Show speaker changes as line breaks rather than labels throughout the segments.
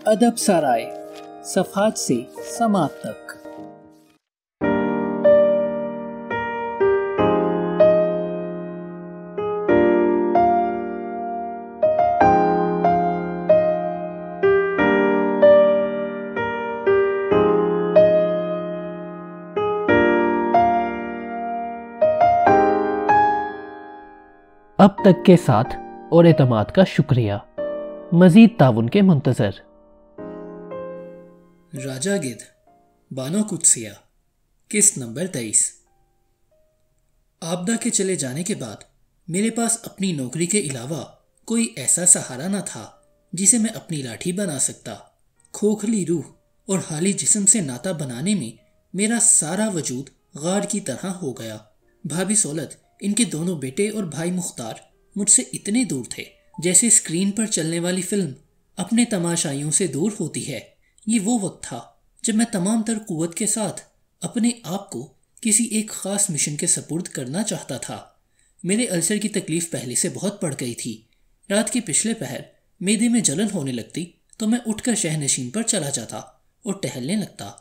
ادب سرائے صفحات سے سماعت تک۔
اب تک کے ساتھ اور اعتماد کا شکریہ، مزید تعاون کے منتظر۔
راجا گدھ بانو قدسیہ، قسط نمبر 23۔ آبدہ کے چلے جانے کے بعد میرے پاس اپنی نوکری کے علاوہ کوئی ایسا سہارا نہ تھا جسے میں اپنی لاٹھی بنا سکتا۔ کھوکھلی روح اور حالی جسم سے ناطہ بنانے میں میرا سارا وجود غار کی طرح ہو گیا۔ بھابھی سولت، ان کے دونوں بیٹے اور بھائی مختار مجھ سے اتنے دور تھے جیسے اسکرین پر چلنے والی فلم اپنے تماشائیوں سے دور ہوتی ہے۔ یہ وہ وقت تھا جب میں تمام تر قوت کے ساتھ اپنے آپ کو کسی ایک خاص مشن کے سپرد کرنا چاہتا تھا۔ میرے السر کی تکلیف پہلے سے بہت بڑھ گئی تھی۔ رات کے پچھلے پہر معدے میں جلن ہونے لگتی تو میں اٹھ کر شہ نشین پر چلا جاتا اور ٹہلنے لگتا،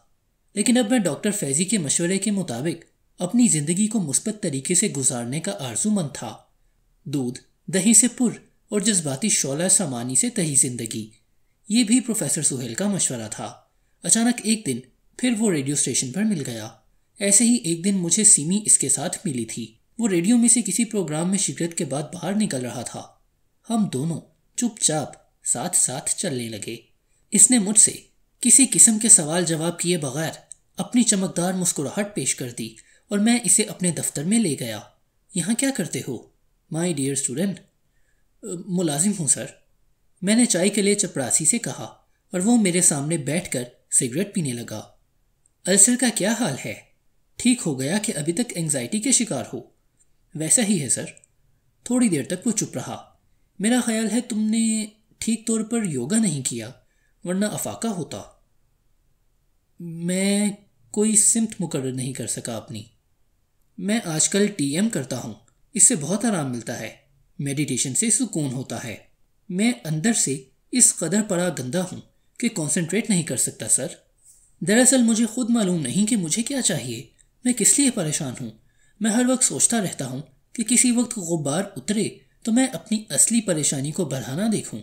لیکن اب میں ڈاکٹر فیضی کے مشورے کے مطابق اپنی زندگی کو مثبت طریقے سے گزارنے کا آرزو مند تھا۔ دودھ دہی سے پر اور جذباتی شعلہ سامانی سے تہی زندگی، یہ بھی پروفیسر سہیل کا مشورہ تھا۔ اچانک ایک دن پھر وہ ریڈیو اسٹیشن پر مل گیا۔ ایسے ہی ایک دن مجھے سیمی اس کے ساتھ ملی تھی۔ وہ ریڈیو میں سے کسی پروگرام میں شرکت کے بعد باہر نکل رہا تھا۔ ہم دونوں چپ چاپ ساتھ ساتھ چلنے لگے۔ اس نے مجھ سے کسی قسم کے سوال جواب کیے بغیر اپنی چمکدار مسکراہٹ پیش کر دی اور میں اسے اپنے دفتر میں لے گیا۔ یہاں کیا کرتے ہو مائی ڈیئر اسٹوڈنٹ؟ ملازم ہوں سر، میں نے چائے کے لیے چپراسی سے کہا اور وہ میرے سامنے بیٹھ کر سگریٹ پینے لگا۔ السر کا کیا حال ہے؟ ٹھیک ہو گیا کہ ابھی تک اینگزائٹی کے شکار ہو؟ ویسا ہی ہے سر۔ تھوڑی دیر تک وہ چپ رہا۔ میرا خیال ہے تم نے ٹھیک طور پر یوگا نہیں کیا، ورنہ افاقہ ہوتا۔ میں کوئی سمت مقرر نہیں کر سکا اپنی۔ میں آج کل TM کرتا ہوں، اس سے بہت آرام ملتا ہے، میڈیٹیشن سے سکون ہوتا ہے۔ میں اندر سے اس قدر پرا گندہ ہوں کہ کنسنٹریٹ نہیں کر سکتا سر۔ دراصل مجھے خود معلوم نہیں کہ مجھے کیا چاہیے، میں کس لیے پریشان ہوں۔ میں ہر وقت سوچتا رہتا ہوں کہ کسی وقت غبار اترے تو میں اپنی اصلی پریشانی کو بڑھانا دیکھوں۔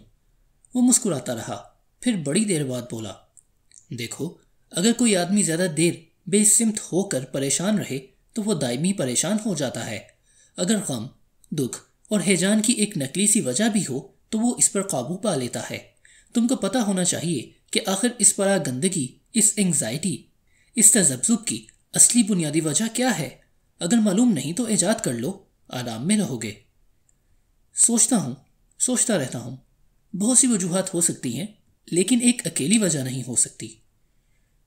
وہ مسکراتا رہا، پھر بڑی دیر بعد بولا، دیکھو، اگر کوئی آدمی زیادہ دیر بے سمت ہو کر پریشان رہے تو وہ دائمی پریشان ہو جاتا ہے۔ اگر غم، دکھ اور ہیجان کی ایک نقلی سی وجہ بھی ہو تو وہ اس پر قابو پا لیتا ہے۔ تم کو پتہ ہونا چاہیے کہ آخر اس پرا گندگی، اس اینگزائٹی، اس تذبذب کی اصلی بنیادی وجہ کیا ہے۔ اگر معلوم نہیں تو ایجاد کر لو، آرام میں رہو گے۔ سوچتا رہتا ہوں، بہت سی وجوہات ہو سکتی ہیں، لیکن ایک اکیلی وجہ نہیں ہو سکتی۔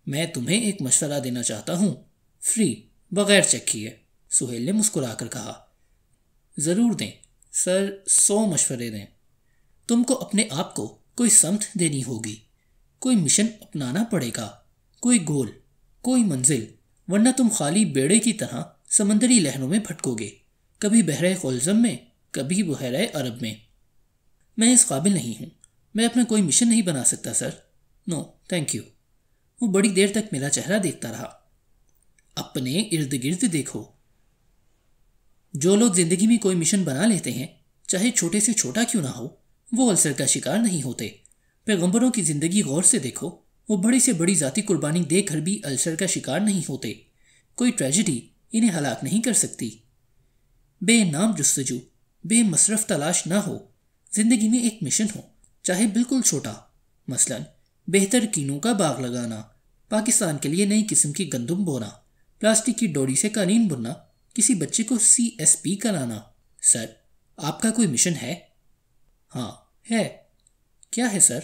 میں تمہیں ایک مشورہ دینا چاہتا ہوں، فری، بغیر چیک کیے، سہیل نے مسکرا کر کہا۔ ضرور دیں سر، 100 مشورے دیں۔ تم کو اپنے آپ کو کوئی سمت دینی ہوگی، کوئی مشن اپنانا پڑے گا، کوئی گول، کوئی منزل، ورنہ تم خالی بیڑے کی طرح سمندری لہروں میں بھٹکو گے، کبھی بحر قلزم میں، کبھی بحیرہ عرب میں۔ میں اس قابل نہیں ہوں، میں اپنا کوئی مشن نہیں بنا سکتا سر۔ نو تھینک یو۔ وہ بڑی دیر تک میرا چہرہ دیکھتا رہا۔ اپنے ارد گرد دیکھو، جو لوگ زندگی میں کوئی مشن بنا لیتے ہیں، چاہے چھوٹے سے چھوٹا کیوں نہ ہو، وہ السر کا شکار نہیں ہوتے۔ پیغمبروں کی زندگی غور سے دیکھو، وہ بڑی سے بڑی ذاتی قربانی دے کر بھی السر کا شکار نہیں ہوتے۔ کوئی ٹریجڈی انہیں ہلاک نہیں کر سکتی۔ بے نام جستجو، بے مصرف تلاش نہ ہو۔ زندگی میں ایک مشن ہو، چاہے بالکل چھوٹا، مثلا بہتر کینوں کا باغ لگانا، پاکستان کے لیے نئی قسم کی گندم بونا، پلاسٹک کی ڈوری سے قالین بننا، کسی بچے کو CSP کرانا۔ سر، آپ کا کوئی مشن ہے؟ ہاں ہے۔ کیا ہے سر؟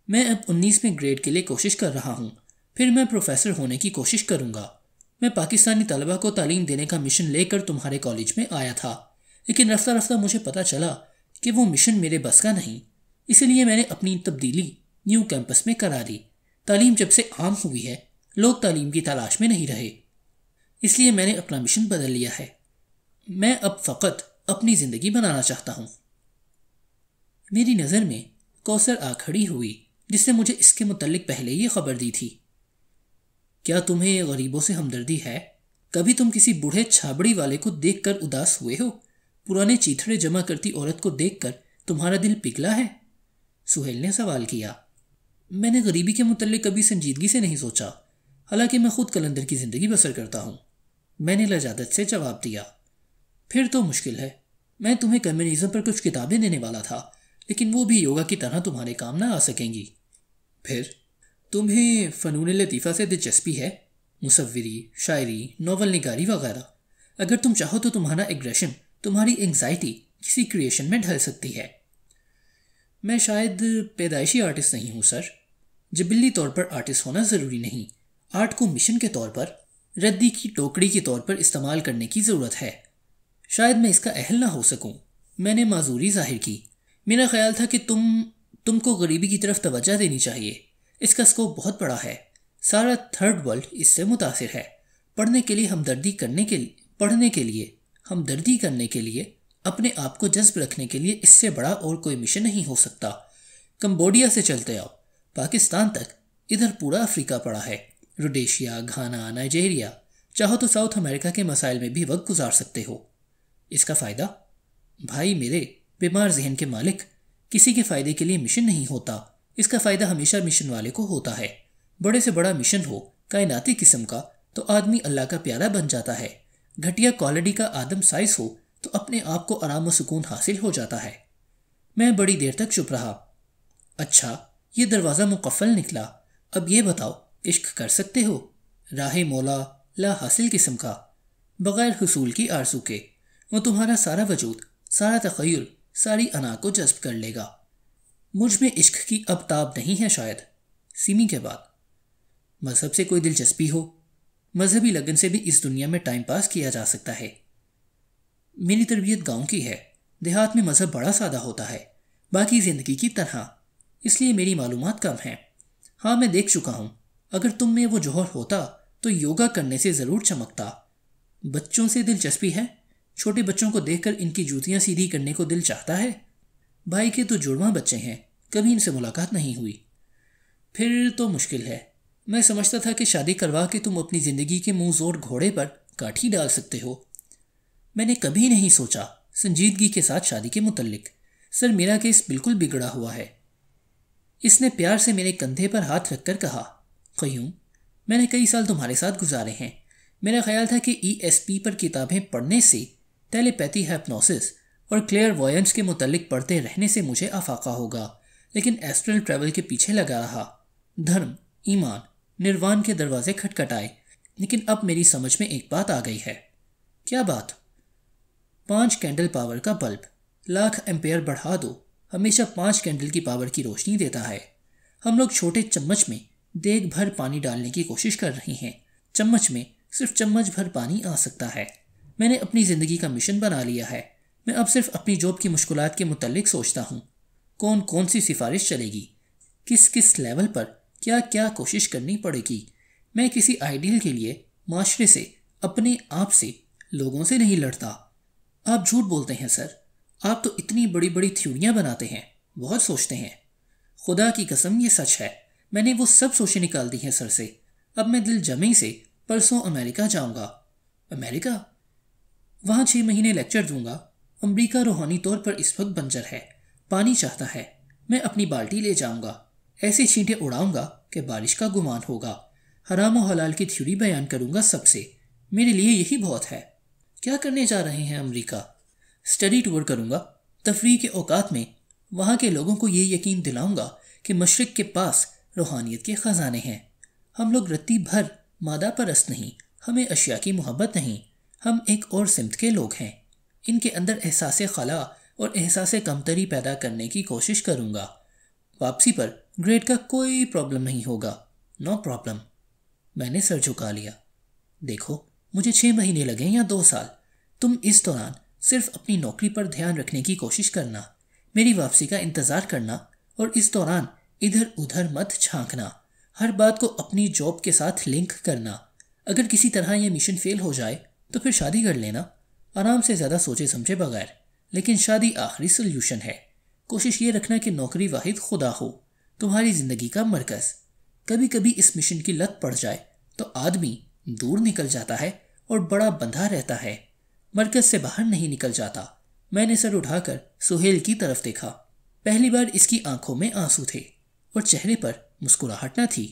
میں اب 19ویں گریڈ کے لیے کوشش کر رہا ہوں، پھر میں پروفیسر ہونے کی کوشش کروں گا۔ میں پاکستانی طلبہ کو تعلیم دینے کا مشن لے کر تمہارے کالج میں آیا تھا، لیکن رفتہ رفتہ مجھے پتہ چلا کہ وہ مشن میرے بس کا نہیں، اسی لیے میں نے اپنی تبدیلی نیو کیمپس میں کرا دی۔ تعلیم جب سے عام ہوئی ہے، لوگ تعلیم کی تلاش میں نہیں رہے، اس لیے میں نے اپنا مشن بدل لیا ہے۔ میں اب فقط اپنی زندگی بنانا چاہتا ہوں۔ میری نظر میں کوثر آ کھڑی ہوئی جس نے مجھے اس کے متعلق پہلے ہی خبر دی تھی۔ کیا تمہیں غریبوں سے ہمدردی ہے؟ کبھی تم کسی بوڑھے چھابڑی والے کو دیکھ کر اداس ہوئے ہو؟ پرانے چیتھڑے جمع کرتی عورت کو دیکھ کر تمہارا دل پگھلا ہے؟ سہیل نے سوال کیا۔ میں نے غریبی کے متعلق کبھی سنجیدگی سے نہیں سوچا، حالانکہ میں خود قلندر کی زندگی بسر کرتا ہوں، میں نے لجاجت سے جواب دیا۔ پھر تو مشکل ہے، میں تمہیں کمیونزم پر کچھ کتابیں دینے والا تھا، لیکن وہ بھی یوگا کی طرح تمہارے کام نہ آ سکیں گی۔ پھر تمہیں فنون لطیفہ سے دلچسپی ہے؟ مصوری، شاعری، ناول نگاری وغیرہ؟ اگر تم چاہو تو تمہارا ایگریشن، تمہاری انگزائٹی کسی کریشن میں ڈھل سکتی ہے۔ میں شاید پیدائشی آرٹسٹ نہیں ہوں سر۔ جبلی طور پر آرٹسٹ ہونا ضروری نہیں، آرٹ کو مشن کے طور پر، ردی کی ٹوکری کے طور پر استعمال کرنے کی ضرورت ہے۔ شاید میں اس کا اہل نہ ہو سکوں۔ میں نے معذوری ظاہر کی۔ میرا خیال تھا کہ تم کو غریبی کی طرف توجہ دینی چاہیے۔ اس کا اسکوپ بہت بڑا ہے، سارا تھرڈ ورلڈ اس سے متاثر ہے۔ پڑھنے کے لیے ہمدردی کرنے کے لیے اپنے آپ کو جذب رکھنے کے لیے اس سے بڑا اور کوئی مشن نہیں ہو سکتا۔ کمبوڈیا سے چلتے آؤ پاکستان تک، ادھر پورا افریقہ پڑا ہے، روڈیشیا، گھانا، نائجیریا۔ چاہو تو ساؤتھ امریکہ کے مسائل میں بھی وقت گزار سکتے ہو۔ اس کا فائدہ؟ بھائی میرے بیمار ذہن کے مالک، کسی کے فائدے کے لیے مشن نہیں ہوتا، اس کا فائدہ ہمیشہ مشن والے کو ہوتا ہے۔ بڑے سے بڑا مشن ہو کائناتی قسم کا تو آدمی اللہ کا پیارا بن جاتا ہے، گھٹیا کوالٹی کا آدم سائز ہو تو اپنے آپ کو آرام و سکون حاصل ہو جاتا ہے۔ میں بڑی دیر تک چپ رہا۔ اچھا، یہ دروازہ مقفل نکلا، اب یہ بتاؤ، عشق کر سکتے ہو؟ راہ مولا لا حاصل قسم کا، بغیر حصول کی آرزو کے، وہ تمہارا سارا وجود، سارا تخیل، ساری انا کو جذب کر لے گا۔ مجھ میں عشق کی اب تاب نہیں ہے شاید۔ سیمی کے بعد مذہب سے کوئی دلچسپی ہو؟ مذہبی لگن سے بھی اس دنیا میں ٹائم پاس کیا جا سکتا ہے۔ میری تربیت گاؤں کی ہے، دیہات میں مذہب بڑا سادہ ہوتا ہے، باقی زندگی کی طرح، اس لیے میری معلومات کم ہیں۔ ہاں، میں دیکھ چکا ہوں، اگر تم میں وہ جوہر ہوتا تو یوگا کرنے سے ضرور چمکتا۔ بچوں سے دلچسپی ہے؟ چھوٹے بچوں کو دیکھ کر ان کی جوتیاں سیدھی کرنے کو دل چاہتا ہے؟ بھائی کے تو جڑواں بچے ہیں، کبھی ان سے ملاقات نہیں ہوئی۔ پھر تو مشکل ہے۔ میں سمجھتا تھا کہ شادی کروا کے تم اپنی زندگی کے منہ زور گھوڑے پر کاٹھی ڈال سکتے ہو۔ میں نے کبھی نہیں سوچا سنجیدگی کے ساتھ شادی کے متعلق۔ سر، میرا کیس بالکل بگڑا ہوا ہے۔ اس نے پیار سے میرے کندھے پر ہاتھ رکھ کر کہا۔ قیوم، میں نے کئی سال تمہارے ساتھ گزارے ہیں۔ میرا خیال تھا کہ ESP پر کتابیں پڑھنے سے، ٹیلیپیتھی، ہیپنوسس اور کلیئر وائنس کے متعلق پڑھتے رہنے سے مجھے افاقہ ہوگا، لیکن ایسٹرل ٹریول کے پیچھے لگا رہا۔ دھرم، ایمان، نروان کے دروازے کھٹکھٹائے، لیکن اب میری سمجھ میں ایک بات آ گئی ہے۔ کیا بات؟ 5 کینڈل پاور کا بلب، 1,00,000 ایمپیئر بڑھا دو، ہمیشہ 5 کینڈل کی پاور کی روشنی دیتا ہے۔ ہم لوگ چھوٹے چمچ میں دیگ بھر پانی ڈالنے کی کوشش کر رہے ہیں، چمچ میں صرف چمچ بھر پانی آ سکتا ہے۔ میں نے اپنی زندگی کا مشن بنا لیا ہے۔ میں اب صرف اپنی جاب کی مشکلات کے متعلق سوچتا ہوں، کون سی سفارش چلے گی، کس لیول پر کیا کوشش کرنی پڑے گی۔ میں کسی آئیڈیل کے لیے معاشرے سے، اپنے آپ سے، لوگوں سے نہیں لڑتا۔ آپ جھوٹ بولتے ہیں سر، آپ تو اتنی بڑی بڑی تھیوریاں بناتے ہیں، بہت سوچتے ہیں۔ خدا کی قسم یہ سچ ہے، میں نے وہ سب سوچیں نکال دی ہیں سر سے۔ اب میں دل جمی سے پرسوں امریکہ جاؤں گا۔ امریکہ؟ وہاں 6 مہینے لیکچر دوں گا۔ امریکہ روحانی طور پر اس وقت بنجر ہے، پانی چاہتا ہے۔ میں اپنی بالٹی لے جاؤں گا، ایسی چھینٹیں اڑاؤں گا کہ بارش کا گمان ہوگا۔ حرام و حلال کی تھیوری بیان کروں گا سب سے، میرے لیے یہی بہت ہے۔ کیا کرنے جا رہے ہیں امریکہ؟ اسٹڈی ٹور کروں گا، تفریح کے اوقات میں وہاں کے لوگوں کو یہ یقین دلاؤں گا کہ مشرق کے پاس روحانیت کے خزانے ہیں۔ ہم لوگ رتی بھر مادہ پرست نہیں، ہمیں اشیاء کی محبت نہیں، ہم ایک اور سمت کے لوگ ہیں۔ ان کے اندر احساس خلا اور احساس کمتری پیدا کرنے کی کوشش کروں گا۔ واپسی پر گریڈ کا کوئی پرابلم نہیں ہوگا، نو پرابلم۔ میں نے سر جھکا لیا۔ دیکھو، مجھے 6 مہینے لگیں یا 2 سال، تم اس دوران صرف اپنی نوکری پر دھیان رکھنے کی کوشش کرنا، میری واپسی کا انتظار کرنا، اور اس دوران ادھر ادھر مت جھانکنا، ہر بات کو اپنی جاب کے ساتھ لنک کرنا۔ اگر کسی طرح یہ مشن فیل ہو جائے تو پھر شادی کر لینا، آرام سے، زیادہ سوچے سمجھے بغیر، لیکن شادی آخری سولوشن ہے۔ کوشش یہ رکھنا کہ نوکری واحد خدا ہو، تمہاری زندگی کا مرکز۔ کبھی کبھی اس مشن کی لت پڑ جائے تو آدمی دور نکل جاتا ہے اور بڑا بندھا رہتا ہے، مرکز سے باہر نہیں نکل جاتا۔ میں نے سر اٹھا کر سہیل کی طرف دیکھا۔ پہلی بار اس کی آنکھوں میں آنسو تھے اور چہرے پر مسکراہٹ نہ تھی۔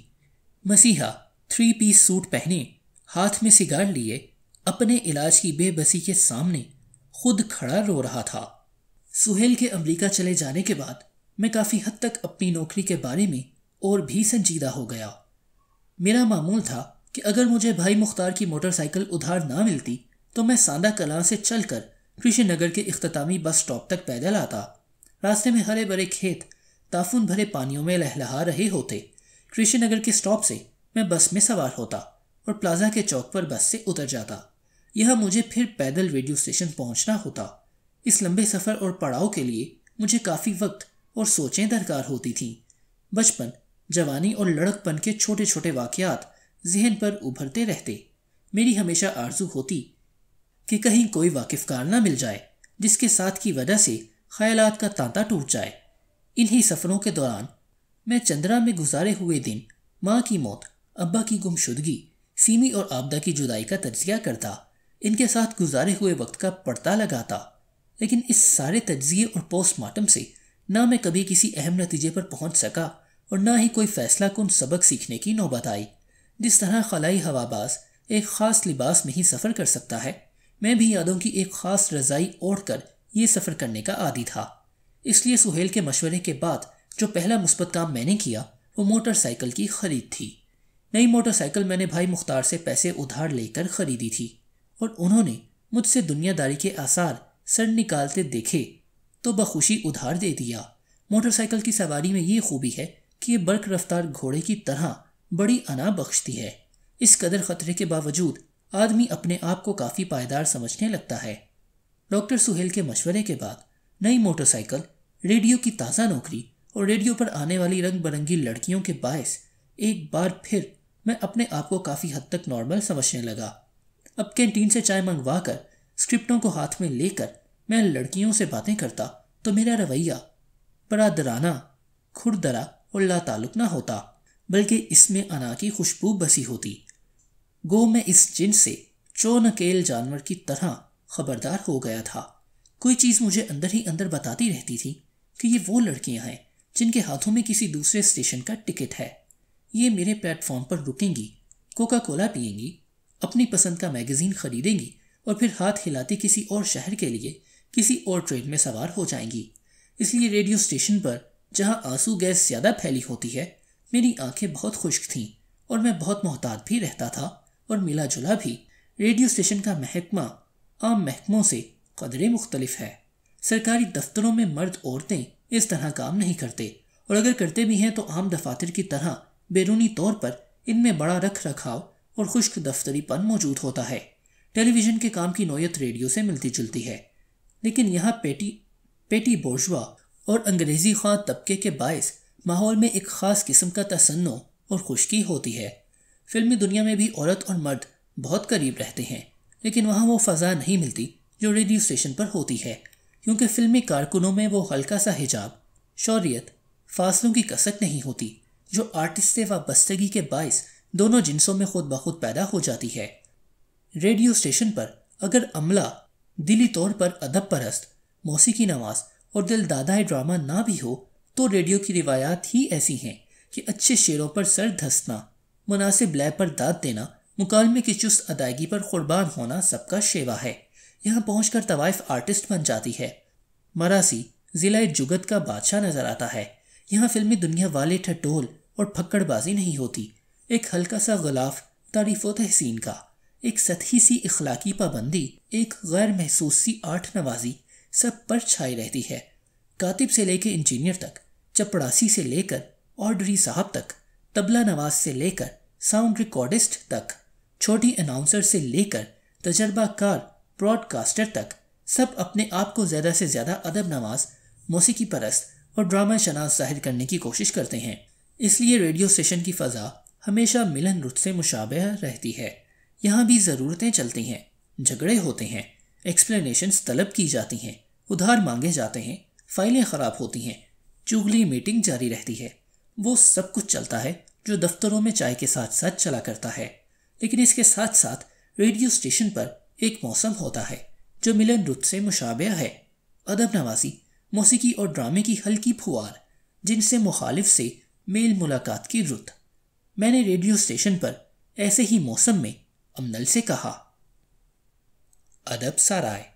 مسیحا 3 پیس سوٹ پہنے، ہاتھ میں سگار لیے، اپنے علاج کی بے بسی کے سامنے خود کھڑا رو رہا تھا۔ سہیل کے امریکہ چلے جانے کے بعد میں کافی حد تک اپنی نوکری کے بارے میں اور بھی سنجیدہ ہو گیا۔ میرا معمول تھا کہ اگر مجھے بھائی مختار کی موٹر سائیکل ادھار نہ ملتی تو میں ساندہ کلاں سے چل کر کرشن نگر کے اختتامی بس سٹاپ تک پیدل آتا۔ راستے میں ہرے بھرے کھیت تعفن بھرے پانیوں میں لہلہا رہے ہوتے۔ کرشن نگر کے سٹاپ سے میں بس میں سوار ہوتا اور پلازا کے چوک پر بس سے اتر جاتا۔ یہاں مجھے پھر پیدل ریڈیو اسٹیشن پہنچنا ہوتا۔ اس لمبے سفر اور پڑاؤ کے لیے مجھے کافی وقت اور سوچیں درکار ہوتی تھیں۔ بچپن، جوانی اور لڑک پن کے چھوٹے چھوٹے واقعات ذہن پر ابھرتے رہتے۔ میری ہمیشہ آرزو ہوتی کہ کہیں کوئی واقف کار نہ مل جائے جس کے ساتھ کی وجہ سے خیالات کا تانتا ٹوٹ جائے۔ انہی سفروں کے دوران میں چندرا میں گزارے ہوئے دن، ماں کی موت، ابا کی گمشدگی، سیمی اور آبدہ کی جدائی کا تجزیہ کرتا، ان کے ساتھ گزارے ہوئے وقت کا پڑتا لگاتا۔ لیکن اس سارے تجزیے اور پوسٹ مارٹم سے نہ میں کبھی کسی اہم نتیجے پر پہنچ سکا اور نہ ہی کوئی فیصلہ کن سبق سیکھنے کی نوبت آئی۔ جس طرح خلائی ہواباز ایک خاص لباس میں ہی سفر کر سکتا ہے، میں بھی یادوں کی ایک خاص رضائی اوڑھ کر یہ سفر کرنے کا عادی تھا۔ اس لیے سہیل کے مشورے کے بعد جو پہلا مثبت کام میں نے کیا وہ موٹر سائیکل کی خرید تھی۔ نئی موٹر سائیکل میں نے بھائی مختار سے پیسے ادھار لے کر خریدی تھی اور انہوں نے مجھ سے دنیا داری کے آثار سر نکالتے دیکھے تو بخوشی ادھار دے دیا۔ موٹر سائیکل کی سواری میں یہ خوبی ہے کہ یہ برق رفتار گھوڑے کی طرح بڑی انا بخشتی ہے۔ اس قدر خطرے کے باوجود آدمی اپنے آپ کو کافی پائیدار سمجھنے لگتا ہے۔ ڈاکٹر سہیل کے مشورے کے بعد نئی موٹر سائیکل، ریڈیو کی تازہ نوکری اور ریڈیو پر آنے والی رنگ برنگی لڑکیوں کے باعث ایک بار پھر میں اپنے آپ کو کافی حد تک نارمل سمجھنے لگا۔ اب کینٹین سے چائے منگوا کر، اسکرپٹوں کو ہاتھ میں لے کر میں لڑکیوں سے باتیں کرتا تو میرا رویہ برادرانہ، کھردرا اور لا تعلق نہ ہوتا، بلکہ اس میں انا کی خوشبو بسی ہوتی۔ گو میں اس جنس سے چونکیل جانور کی طرح خبردار ہو گیا تھا۔ کوئی چیز مجھے اندر ہی اندر بتاتی رہتی تھی کہ یہ وہ لڑکیاں ہیں جن کے ہاتھوں میں کسی دوسرے اسٹیشن کا ٹکٹ ہے۔ یہ میرے پلیٹ فارم پر رکیں گی، کوکا کولا پئیں گی، اپنی پسند کا میگزین خریدیں گی اور پھر ہاتھ ہلاتی کسی اور شہر کے لیے کسی اور ٹرین میں سوار ہو جائیں گی۔ اس لیے ریڈیو اسٹیشن پر جہاں آنسو گیس زیادہ پھیلی ہوتی ہے، میری آنکھیں بہت خشک تھیں اور میں بہت محتاط بھی رہتا تھا اور ملا جلا بھی۔ ریڈیو اسٹیشن کا محکمہ عام محکموں سے قدرے مختلف ہے۔ سرکاری دفتروں میں مرد عورتیں اس طرح کام نہیں کرتے، اور اگر کرتے بھی ہیں تو عام دفاتر کی طرح بیرونی طور پر ان میں بڑا رکھ رکھاؤ اور خشک دفتری پن موجود ہوتا ہے۔ ٹیلی ویژن کے کام کی نوعیت ریڈیو سے ملتی جلتی ہے، لیکن یہاں پیٹی بورژوا اور انگریزی خواہ طبقے کے باعث ماحول میں ایک خاص قسم کا تصنع اور خشکی ہوتی ہے۔ فلمی دنیا میں بھی عورت اور مرد بہت قریب رہتے ہیں، لیکن وہاں وہ فضا نہیں ملتی جو ریڈیو اسٹیشن پر ہوتی ہے، کیونکہ فلمی کارکنوں میں وہ ہلکا سا حجاب، شوریت، فاصلوں کی کسک نہیں ہوتی جو آرٹسٹ سے وابستگی کے باعث دونوں جنسوں میں خود بخود پیدا ہو جاتی ہے۔ ریڈیو اسٹیشن پر اگر عملہ دلی طور پر ادب پرست، موسیقی نواز اور دل دادائے ڈرامہ نہ بھی ہو تو ریڈیو کی روایات ہی ایسی ہیں کہ اچھے شعروں پر سر دھسنا، مناسب لے پر داد دینا، مکالمے کی چست ادائیگی پر قربان ہونا سب کا شیوا ہے۔ یہاں پہنچ کر طوائف آرٹسٹ بن جاتی ہے۔ مراسی ضلع جگت کا بادشاہ نظر آتا ہے۔ یہاں فلمی دنیا والے ٹھٹول اور پھکڑ بازی نہیں ہوتی، ایک ہلکا سا غلاف تعریف و تحسین کا، ایک سطحی سی اخلاقی پابندی، ایک غیر محسوس سی آرٹ نوازی سب پر چھائی رہتی ہے۔ کاتب سے لے کے انجینئر تک، چپڑاسی سے لے کر آرڈری صاحب تک، طبلہ نواز سے لے کر ساؤنڈ ریکارڈسٹ تک، چھوٹی اناؤنسر سے لے کر تجربہ کار براڈ کاسٹر تک، سب اپنے آپ کو زیادہ سے زیادہ ادب نواز، موسیقی پرست اور ڈرامہ شناس ظاہر کرنے کی کوشش کرتے ہیں۔ اس لیے ریڈیو اسٹیشن کی فضا ہمیشہ ملن رت سے مشابہ رہتی ہے۔ یہاں بھی ضرورتیں چلتی ہیں، جھگڑے ہوتے ہیں، ایکسپلینیشنز طلب کی جاتی ہیں، ادھار مانگے جاتے ہیں، فائلیں خراب ہوتی ہیں، چغلی میٹنگ جاری رہتی ہے۔ وہ سب کچھ چلتا ہے جو دفتروں میں چائے کے ساتھ ساتھ چلا کرتا ہے، لیکن اس کے ساتھ ساتھ ریڈیو اسٹیشن پر ایک موسم ہوتا ہے جو ملن رت سے مشابہ ہے، ادب نوازی، موسیقی اور ڈرامے کی ہلکی پھوار، جن سے مخالف سے میل ملاقات کی رت۔ میں نے ریڈیو اسٹیشن پر ایسے ہی موسم میں امنل سے کہا، ادب سرائے۔